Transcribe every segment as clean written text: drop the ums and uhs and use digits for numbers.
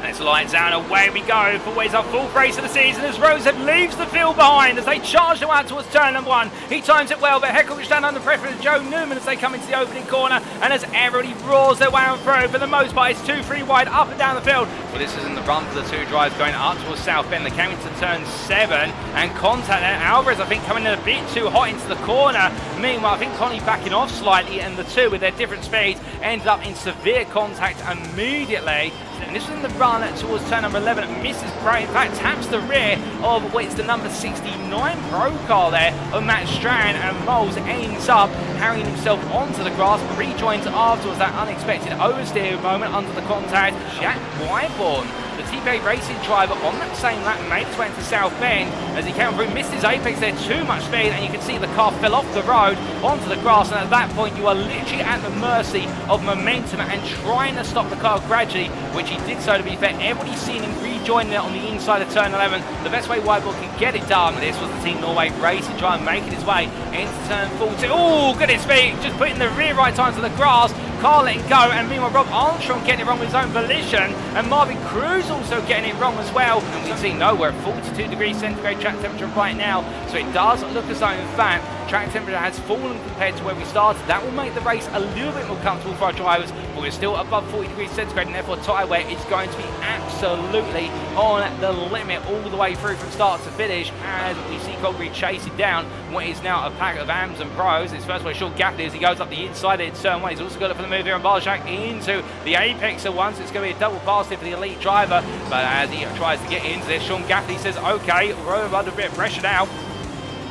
It's lights out and away we go for what is our fourth race of the season as Roshead leaves the field behind as they charge them out towards turn number 1. He times it well, but Heckelrich down under pressure with Joe Newman as they come into the opening corner, and as everybody roars their way on through, for the most part it's 2-3 wide up and down the field. Well, this is in the run for the two drivers going up towards South Bend. They came into turn 7 and contact there. Alvarez, I think, coming in a bit too hot into the corner. Meanwhile, I think Connie backing off slightly, and the two with their different speeds ended up in severe contact immediately. And this is in the run towards turn number 11. Misses Bray, in fact, taps the rear of what is the number 69 Pro car there of Matt Strand, and Moles ends up carrying himself onto the grass, but rejoins afterwards that unexpected oversteer moment under the contact. Jack Whyborn, the TPA Racing driver, on that same lap made his way into South Bend as he came through, missed his apex there, too much speed, and you can see the car fell off the road onto the grass, and at that point you are literally at the mercy of momentum and trying to stop the car gradually, which he did so. To be fair, everybody's seen him rejoining it on the inside of turn 11. The best way Whyborn can get it done, this was the Team Norway Racing driver making his way into turn 14. Oh, goodness me, just putting the rear right tires to the grass. Car letting go, and meanwhile Rob Armstrong getting it wrong with his own volition, and Marvin Cruz also getting it wrong as well. And we can see we're at 42 degrees centigrade track temperature right now, so it does look as though in fact track temperature has fallen compared to where we started. That will make the race a little bit more comfortable for our drivers, but we're still above 40 degrees centigrade, and therefore tyre wear is going to be absolutely on the limit all the way through from start to finish, as we see Congreve chasing down what is now a pack of AMs and Pros. His first way short Gaffney as he goes up the inside in turn 1. He's also got it for the move here on Barjak into the apex at once. It's going to be a double pass here for the elite driver, but as he tries to get into this, Sean Gaffney says, okay, we're under a bit of pressure now,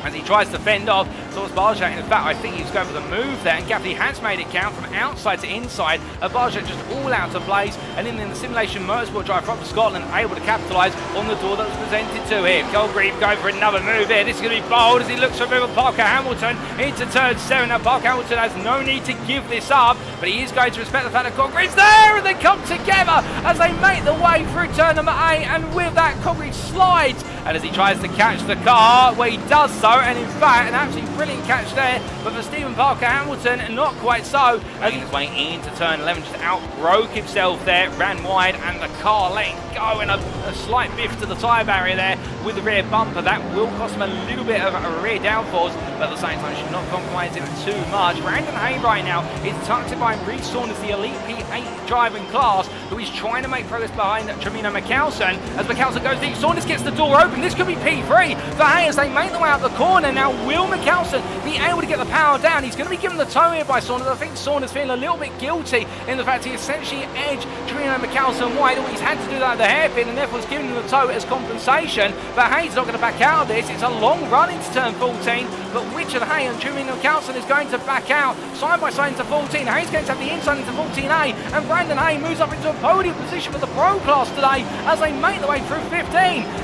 as he tries to fend off towards Barjak. In fact, I think he's going for the move there, and Gaffney has made it count from outside to inside. Barjak just all out of place, and in the simulation motorsport drive from Scotland, able to capitalise on the door that was presented to him. Congreve going for another move here. This is going to be bold as he looks for Parker Hamilton into turn 7. Now Parker Hamilton has no need to give this up, but he is going to respect the fact that Congreve's there, and they come together as they make the way through turn number 8, and with that Congreve slides, and as he tries to catch the car, well, he does so, and in fact an absolutely brilliant catch there, but for Stephen Parker Hamilton not quite so, making his way into turn 11, just outbroke himself there, ran wide, and the car letting go, and a slight biff to the tyre barrier there with the rear bumper. That will cost him a little bit of a rear downforce, but at the same time should not compromise him too much. Brandon Hay right now is tucked in by Rhys Saunders, the elite P8 driving class, who is trying to make progress behind Tremino McCalson. As McCalson goes deep, Saunders gets the door open. This could be P3 for Hay as they make their way out the corner. Now will McCalson be able to get the power down? He's going to be given the toe here by Saunders. I think Saunders feeling a little bit guilty in the fact he essentially edged Tremino McCalson wide. He's had to do that at the hairpin, and therefore he's giving him the toe as compensation. But Hay's not going to back out of this. It's a long run into turn 14, but which of Hay and Tremino McCalson is going to back out side by side into 14? Hay's going to have the inside into 14A, and Brandon Hay moves up into a podium position for the Pro class today as they make their way through 15.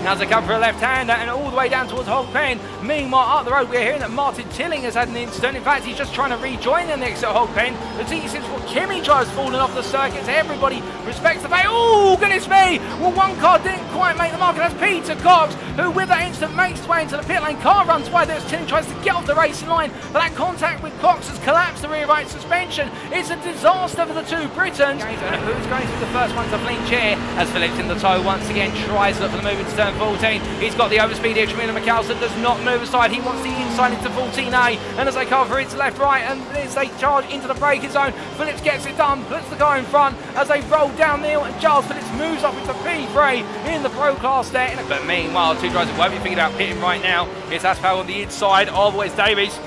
Now as they come for a left-hander and all the way down towards Hogpen. Meanwhile, up the road, we're hearing that Martin Tilling has had an incident. In fact, he's just trying to rejoin the next at Hogpen. The TT6 for Kimmy drives falling off the circuit. Everybody respects the fact. Oh, goodness me! Well, one car didn't quite make the mark, and that's Peter Cox, who with that incident makes his way into the pit lane. Car runs wide. There's Tilling tries to get off the racing line, but that contact with Cox has collapsed the rear right suspension. It's a disaster for the two Britons. And who's going to be the first one to flinch here? As Phillips in the toe once again tries to look for the move into turn 14. He's got the overspeed here. Tremino McCalson does not move aside. He wants the inside into 14A, and as they cover it's left right, and as they charge into the braking zone, Phillips gets it done, puts the car in front as they roll downhill, and Charles Phillips moves up into P3 in the Pro class there. But meanwhile, two drivers won't be thinking about pitting right now. It's Aspel on the inside of Wes Davies.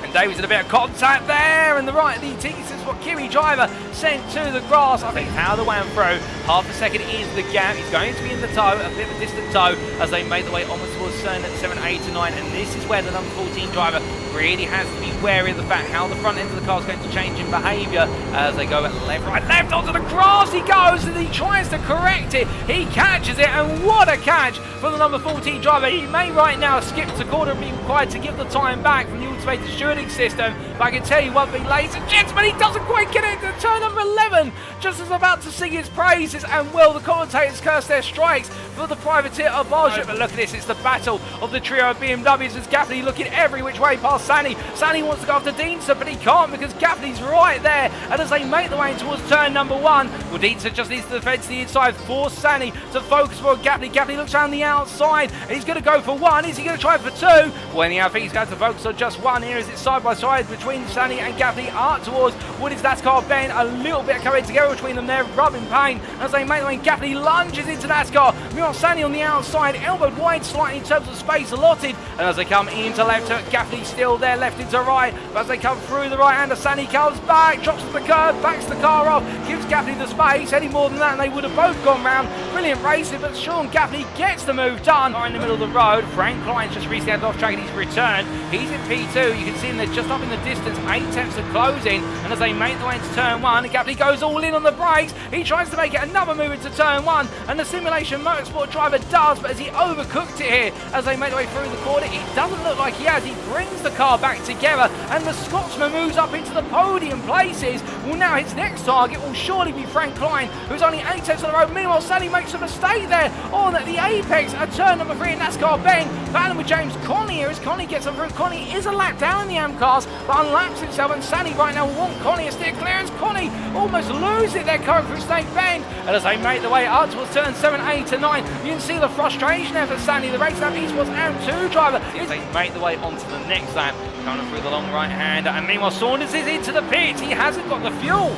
And Davies in a bit of contact there, and the right of the TT6 for Kimmy driver sent to the grass. I think how the way and through. Half a second is the gap. He's going to be in the toe, a bit of a distant toe, as they make their way onwards towards turn 7, 8 to 9. And this is where the number 14 driver really has to be wary of the fact how the front end of the car is going to change in behaviour as they go left, right, left onto the grass. He goes and he tries to correct it. He catches it, and what a catch for the number 14 driver. He may right now skip to corner and be required to give the time back from the automated stewarding system, but I can tell you one thing, ladies and gentlemen, he doesn't quite get it into turn number 11, just as about to sing his praises, and well, the commentators curse their strikes for the privateer of Barjak. But look at this, it's the battle of the trio of BMWs as Gaffney looking every which way past Sanni. Sanni wants to go after Dhindsa, but he can't because Gaffney's right there. And as they make the way towards turn number 1, well, Dhindsa just needs to defend to the inside, force Sanni to focus for Gaffney. Gaffney looks around the outside. He's going to go for 1. Is he going to try for 2? Well, anyhow, I think he's going to focus on just 1 here as it's side by side between Sanni and Gaffney up towards Woody's NASCAR Ben. A little bit coming together between them there, rubbing pain as they make the way. Gaffney lunges into NASCAR. Meanwhile, Sanni on the outside, elbowed wide slightly in terms of space allotted. And as they come into left, Gaffney still there, left into right. But as they come through the right hander, Sanni comes back, drops to the curb, backs the car off, gives Gaffney the space. Any more than that, and they would have both gone round. Brilliant racing, but Sean Gaffney gets the move done. In the middle of the road, Frank Klein's just recently had off track and he's returned. He's in P2. You can see him there just up in the distance, 8 tenths of closing. And as they make the way into turn 1, Gaffney goes all in on the brakes. He tries to make it another move into turn 1, and the Simulation Motorsport driver does, but as he overcooked it here, as they make their way through the corner, it doesn't look like he has. He brings the car back together, and the Scotsman moves up into the podium places. Well, now his next target will surely be Frank Klein, who's only 8 tenths on the road. Meanwhile, Sanni makes a mistake there on the apex at turn number 3 in NASCAR Ben. Battling with James Connie here as Connie gets him through. Connie is a lap down in the AM class, but unlaps himself, and Sanni right now want Connie a steer clearance. Connie almost loses it there coming through Snake Bend. And as they make the way up towards turn 7, 8 and 9, you can see the frustration there for Sanni, the race lap esports AM2 driver. As they make the way onto the next lap, coming through the long right hand, and meanwhile Saunders is into the pit. He hasn't got the fuel.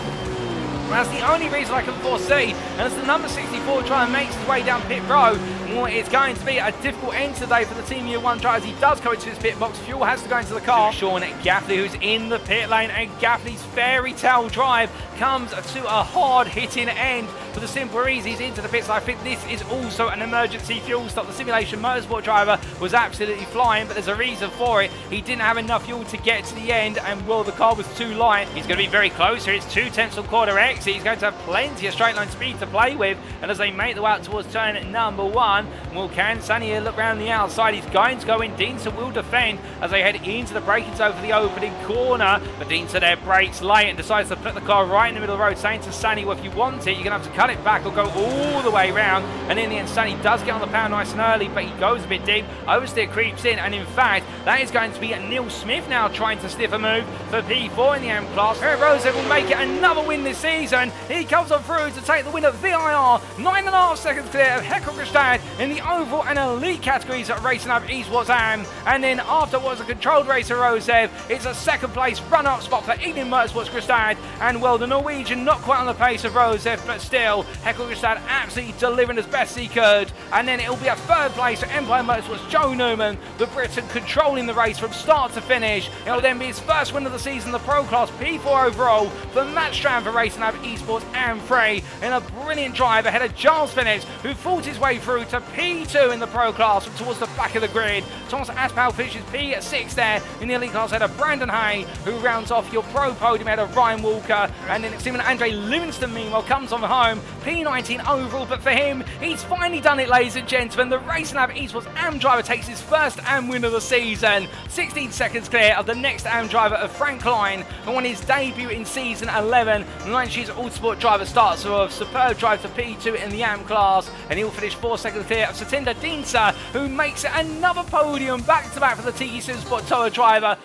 That's the only reason I can foresee, and as the number 64 driver makes his way down pit road, well, it's going to be a difficult end today for the Team Year 1 driver as he does go into his pit box. Fuel has to go into the car. Sean Gaffney, who's in the pit lane, and Gaffney's fairy tale drive comes to a hard-hitting end for the simple reasons he's into the pits. I think this is also an emergency fuel stop. The Simulation Motorsport driver was absolutely flying, but there's a reason for it. He didn't have enough fuel to get to the end, and well, the car was too light. He's going to be very close here. It's 2 tenths of quarter exit. He's going to have plenty of straight line speed to play with, and as they make the way out towards turn number 1, well, can Sanni look around the outside? He's going to go in. Dhindsa will defend as they head into the braking zone for the opening corner, but Dhindsa there brakes late and decides to put the car right in the middle of the road, saying to Sanni, well, if you want it, you're going to have to cut it back or go all the way round. And in the end, Sanni does get on the pound nice and early, but he goes a bit deep. Oversteer creeps in, and in fact, that is going to be Neil Smith now trying to sniff a move for P4 in the AM class. Rose will make it another win this season. He comes on through to take the win at VIR, 9.5 seconds clear of Heckle Gestad in the overall and elite categories at Racing Up Esports AM. And then after what was a controlled race of Rosev, it's a second place run-up spot for England Motorsports Gestad. And well, the Norwegian not quite on the pace of Rosev, but still, Heckle Gestad absolutely delivering as best he could. And then it'll be a third place for Empire Motorsports Joe Newman, the Briton controlling the race from start to finish. It'll then be his first win of the season, the Pro Class P4 overall for Matt Strand for Racing Up Esports AM 3 in a brilliant drive ahead of Giles Phillips, who fought his way through to P2 in the Pro Class from towards the back of the grid. Thomas Aspal finishes P6 there in the elite class ahead of Brandon Hay, who rounds off your pro podium ahead of Ryan Walker. And then Simon Andre Livingston meanwhile comes on home, P19 overall, but for him, he's finally done it, ladies and gentlemen. The Racing Lab Esports AM driver takes his first AM win of the season, 16 seconds clear of the next AM driver of Frank Klein, who won his debut in season 11. 9 years Autosport driver starts with a superb drive to P2 in the AM class, and he'll finish 4 seconds clear of Satinder Dhindsa, who makes it another podium back-to-back for the TE Supersport Toa driver.